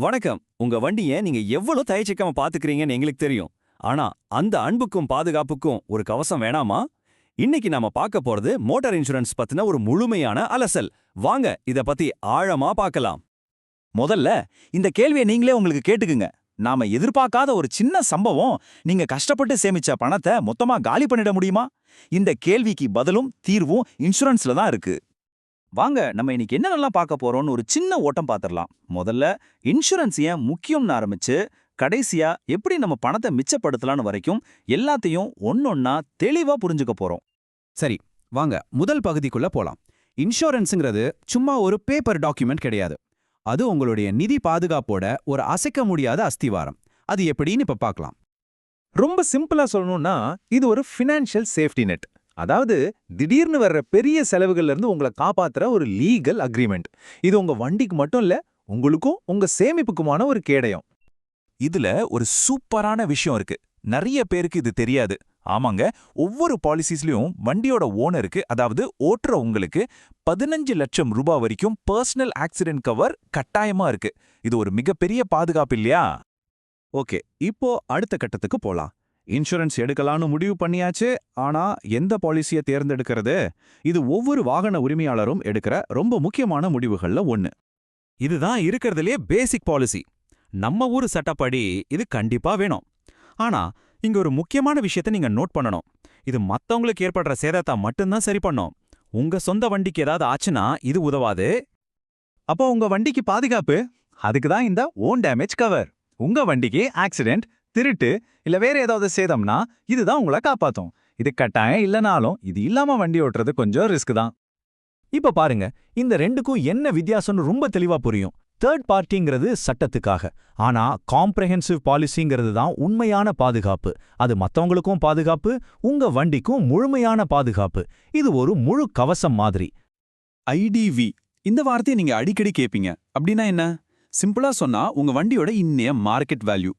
வணக்கம். உங்க வண்டிய நீங்க எவ்வளவு தயச்சிக்காம பாத்துக்கிறீங்கன்னு எங்களுக்கு தெரியும். ஆனா அந்த அன்புக்கும் பாதுகாப்புக்கும் ஒரு கவசம் வேணாமா? இன்னைக்கு நாம பார்க்க போறது மோட்டார் இன்சூரன்ஸ் பத்தின ஒரு முழுமையான அலசல். வாங்க இத பத்தி ஆழமா பார்க்கலாம். முதல்ல இந்த கேள்வியை நீங்களே உங்களுக்கு கேட்டுக்குங்க. நாம எதிர்பார்க்காத ஒரு சின்ன சம்பவம் நீங்க கஷ்டப்பட்டு சேமிச்ச பணத்தை மொத்தமா காலி பண்ணிட முடியுமா? இந்த கேள்விக்கு பதிலும் தீர்வும் இன்சூரன்ஸ்ல தான் இருக்கு. வாங்க நம்ம இன்னைக்கு என்னென்னலாம் பார்க்க போறோம்னு ஒரு சின்ன ஓட்டம் பார்த்துடலாம். முதல்ல இன்சூரன்ஸ் ஏன் முக்கியம்னு ஆரம்பிச்சு கடைசியா எப்படி நம்ம பணத்தை மிச்சப்படுத்தலாம்னு வரைக்கும் எல்லாத்தையும் ஒன்னொன்னா தெளிவா புரிஞ்சுக்க போறோம். சரி, வாங்க முதல் பகுதிக்குள்ள போலாம். இன்சூரன்ஸுங்கிறது சும்மா ஒரு பேப்பர் டாக்குமெண்ட் கிடையாது. அது உங்களுடைய நிதி பாதுகாப்போட ஒரு அசைக்க முடியாத அஸ்திவாரம். அது எப்படின்னு இப்ப பார்க்கலாம். ரொம்ப சிம்பிளா சொல்லணும்னா இது ஒரு ஃபினான்ஷியல் சேஃப்டி நெட். அதாவது திடீர்னு வர்ற பெரிய செலவுகள்ல இருந்து உங்களை காப்பாத்துற ஒரு லீகல் அக்ரிமெண்ட். இது உங்க வண்டிக்கு மட்டும் இல்ல, உங்களுக்கும் உங்க சேமிப்புக்குமான ஒரு கேடயம். இதுல ஒரு சூப்பரான விஷயம் இருக்கு. நிறைய பேருக்கு இது தெரியாது. ஆமாங்க, ஒவ்வொரு பாலிசிஸ்லயும் வண்டியோட ஓனருக்கு, அதாவது ஓட்டுற உங்களுக்கு 15 லட்சம் ரூபாய் வரைக்கும் பர்சனல் ஆக்சிடென்ட் கவர் கட்டாயமா இருக்கு. இது ஒரு மிகப்பெரிய பாதுகாப்பு இல்லையா? ஓகே, இப்போ அடுத்த கட்டத்துக்கு போலாம். இன்சூரன்ஸ் எடுக்கலான்னு முடிவு பண்ணியாச்சு. ஆனா எந்த பாலிசியை தேர்ந்தெடுக்கிறது? இது ஒவ்வொரு வாகன உரிமையாளரும் எடுக்கிற ரொம்ப முக்கியமான முடிவுகள்ல ஒண்ணு. இதுதான் இருக்கிறதுலயே பேசிக் பாலிசி. நம்ம ஊர் சட்டப்படி இது கண்டிப்பா வேணும். ஆனா இங்க ஒரு முக்கியமான விஷயத்தை நீங்க நோட் பண்ணணும். இது மத்தவங்களுக்கு ஏற்படுற சேதத்தை மட்டும்தான் சரி பண்ணும். உங்க சொந்த வண்டிக்கு ஏதாவது ஆச்சுன்னா இது உதவாது. அப்போ உங்க வண்டிக்கு பாதுகாப்பு, அதுக்கு தான் இந்த ஓன் டேமேஜ் கவர். உங்க வண்டிக்கு ஆக்சிடென்ட், திருட்டு இல்ல வேற ஏதாவது சேதம்னா இதுதான் உங்களை காப்பாத்தும். இது கட்டாயம் இல்லனாலும் இது இல்லாம வண்டி ஓட்டுறது கொஞ்சம் ரிஸ்க் தான். இப்ப பாருங்க, இந்த ரெண்டுக்கும் என்ன வித்தியாசம்னு ரொம்ப தெளிவா புரியும். தேர்ட் பார்ட்டிங்கிறது சட்டத்துக்காக, ஆனா காம்ப்ரஹென்சிவ் பாலிசிங்கிறது தான் உண்மையான பாதுகாப்பு. அது மத்தவங்களுக்கும் பாதுகாப்பு, உங்க வண்டிக்கும் முழுமையான பாதுகாப்பு. இது ஒரு முழு கவசம் மாதிரி. ஐடிவி இந்த வார்த்தையை நீங்க அடிக்கடி கேட்பீங்க. அப்படின்னா என்ன? சிம்பிளா சொன்னா உங்க வண்டியோட இன்னைய மார்க்கெட் வேல்யூ.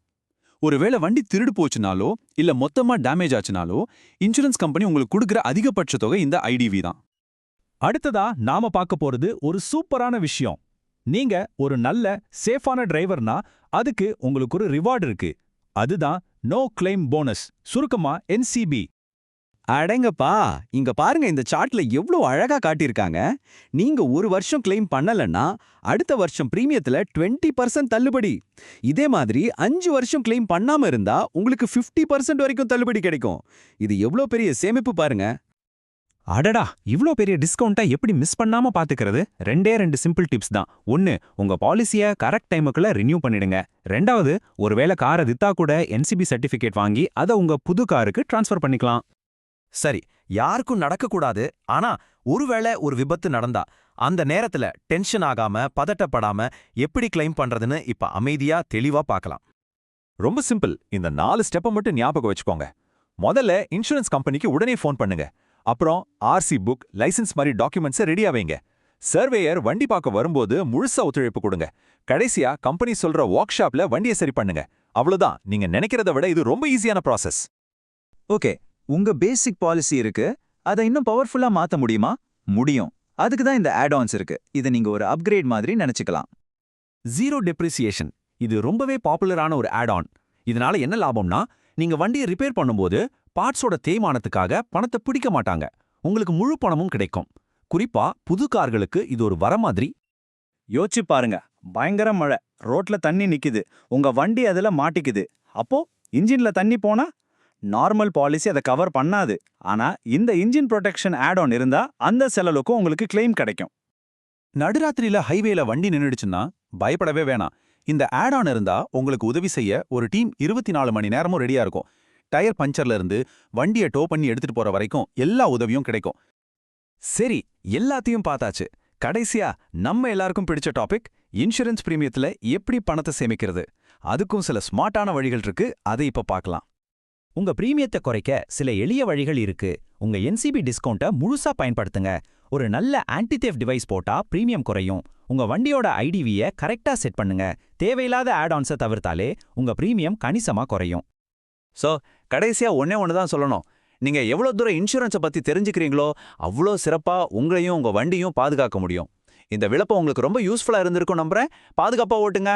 ஒருவேளை வண்டி திருடு போச்சுனாலோ இல்ல மொத்தமா டேமேஜ் ஆச்சுனாலோ இன்சூரன்ஸ் கம்பெனி உங்களுக்கு கொடுக்குற அதிகபட்ச தொகை இந்த ஐடிவி தான். அடுத்ததா நாம பார்க்க போறது ஒரு சூப்பரான விஷயம். நீங்க ஒரு நல்ல சேஃபான டிரைவர்னா அதுக்கு உங்களுக்கு ஒரு ரிவார்டு இருக்கு. அதுதான் நோ கிளைம் போனஸ், சுருக்கமா NCB. அடங்கப்பா, இங்க பாருங்க, இந்த சார்ட்ல எவ்வளவு அழகா காட்டியிருக்காங்க. நீங்க ஒரு வருஷம் கிளைம் பண்ணலன்னா அடுத்த வருஷம் பிரீமியத்துல 20% தள்ளுபடி. இதே மாதிரி 5 வருஷம் கிளைம் பண்ணாம இருந்தா உங்களுக்கு 50% வரைக்கும் தள்ளுபடி கிடைக்கும். இது எவ்வளோ பெரிய சேமிப்பு பாருங்க. அடடா, இவ்ளோ பெரிய டிஸ்கவுண்ட்டை எப்படி மிஸ் பண்ணாம பாத்துக்கிறது? ரெண்டு சிம்பிள் டிப்ஸ் தான். ஒன்னு, உங்க பாலிசிய கரெக்ட் டைமுக்குள்ள ரினியூ பண்ணிடுங்க. ரெண்டாவது, ஒருவேளை காரை வித்தா கூட NCB சர்டிபிகேட் வாங்கி அதை உங்க புது காருக்கு டிரான்ஸ்ஃபர் பண்ணிக்கலாம். சரி, யாருக்கும் நடக்கக்கூடாது. ஆனா ஒருவேளை ஒரு விபத்து நடந்தா அந்த நேரத்துல டென்ஷன் ஆகாம பதட்டப்படாம எப்படி கிளைம் பண்றதுன்னு இப்ப அமைதியா தெளிவா பார்க்கலாம். ரொம்ப சிம்பிள். இந்த 4 ஸ்டெப்பை மட்டும் ஞாபகம் வச்சுக்கோங்க. முதல்ல இன்சூரன்ஸ் கம்பெனிக்கு உடனே ஃபோன் பண்ணுங்க. அப்புறம் RC புக், லைசன்ஸ் மாதிரி டாக்குமெண்ட்ஸை ரெடியா வைங்க. சர்வேயர் வண்டி பார்க்க வரும்போது முழுசா ஒத்துழைப்பு கொடுங்க. கடைசியா கம்பெனி சொல்ற ஒர்க் ஷாப்ல வண்டியை சரி பண்ணுங்க. அவ்வளவுதான். நீங்க நினைக்கிறத விட இது ரொம்ப ஈஸியான ப்ராசஸ். ஓகே, உங்க பேசிக் பாலிசி இருக்கு. அதை இன்னும் பவர்ஃபுல்லா மாத்த முடியுமா? முடியும். அதுக்கு தான் இந்த ஆட்-ஆன்ஸ் இருக்கு. இதை நீங்க ஒரு அப்கிரேட் மாதிரி நினைச்சுக்கலாம். ஜீரோ டெப்ரிசியேஷன் இது ரொம்பவே பாப்புலரான ஒரு ஆட் ஆன். இதனால என்ன லாபம்னா, நீங்க வண்டியை ரிப்பேர் பண்ணும்போது பார்ட்ஸோட தேய்மானத்துக்காக பணத்தை பிடிக்க மாட்டாங்க. உங்களுக்கு முழு பணமும் கிடைக்கும். குறிப்பா புது கார்களுக்கு இது ஒரு வர மாதிரி. யோசிச்சு பாருங்க, பயங்கர மழை, ரோட்ல தண்ணி நிக்குது, உங்க வண்டி அதுல மாட்டிக்குது. அப்போ இன்ஜின்ல தண்ணி போனா நார்மல் பாலிசி அதை கவர் பண்ணாது. ஆனா இந்த இன்ஜின் ப்ரொடெக்ஷன் ஆட் ஆன் இருந்தா அந்த செலவுக்கும் உங்களுக்கு கிளைம் கிடைக்கும். நடுராத்திரியில ஹைவேல வண்டி நின்னுடுச்சுன்னா பயப்படவே வேணாம். இந்த ஆட் ஆன் இருந்தா உங்களுக்கு உதவி செய்ய ஒரு டீம் 24 மணி நேரமும் ரெடியா இருக்கும். டயர் பஞ்சர்ல இருந்து வண்டியை டோ பண்ணி எடுத்துட்டு போற வரைக்கும் எல்லா உதவியும் கிடைக்கும். சரி, எல்லாத்தையும் பார்த்தாச்சு. கடைசியா நம்ம எல்லாருக்கும் பிடிச்ச டாபிக், இன்சூரன்ஸ் பிரீமியத்துல எப்படி பணத்தை சேமிக்கிறது. அதுக்கும் சில ஸ்மார்ட்டான வழிகள் இருக்கு. அதை இப்ப பார்க்கலாம். உங்க பிரீமியத்தை குறைக்க சில எளிய வழிகள் இருக்கு. உங்க NCB டிஸ்கவுண்ட்டை முழுசா பயன்படுத்துங்க. ஒரு நல்ல ஆன்டி தேஃப்ட் டிவைஸ் போட்டா பிரீமியம் குறையும். உங்க வண்டியோட IDVயை கரெக்டா செட் பண்ணுங்க. தேவையில்லாத ஆட் ஆன்ஸை தவிர்த்தாலே உங்க பிரீமியம் கணிசமா குறையும். சோ கடைசியா ஒண்ணு தான் சொல்லணும். நீங்க எவ்வளவு தூரம் இன்சூரன்ஸை பத்தி தெரிஞ்சுக்கிறீங்களோ அவ்வளோ சிறப்பா உங்களையும் உங்க வண்டியும் பாதுகாக்க முடியும். இந்த விளப்பம் உங்களுக்கு ரொம்ப யூஸ்ஃபுல்லா இருந்திருக்கும் நம்புறேன். பாதுகாப்பா ஓட்டுங்க.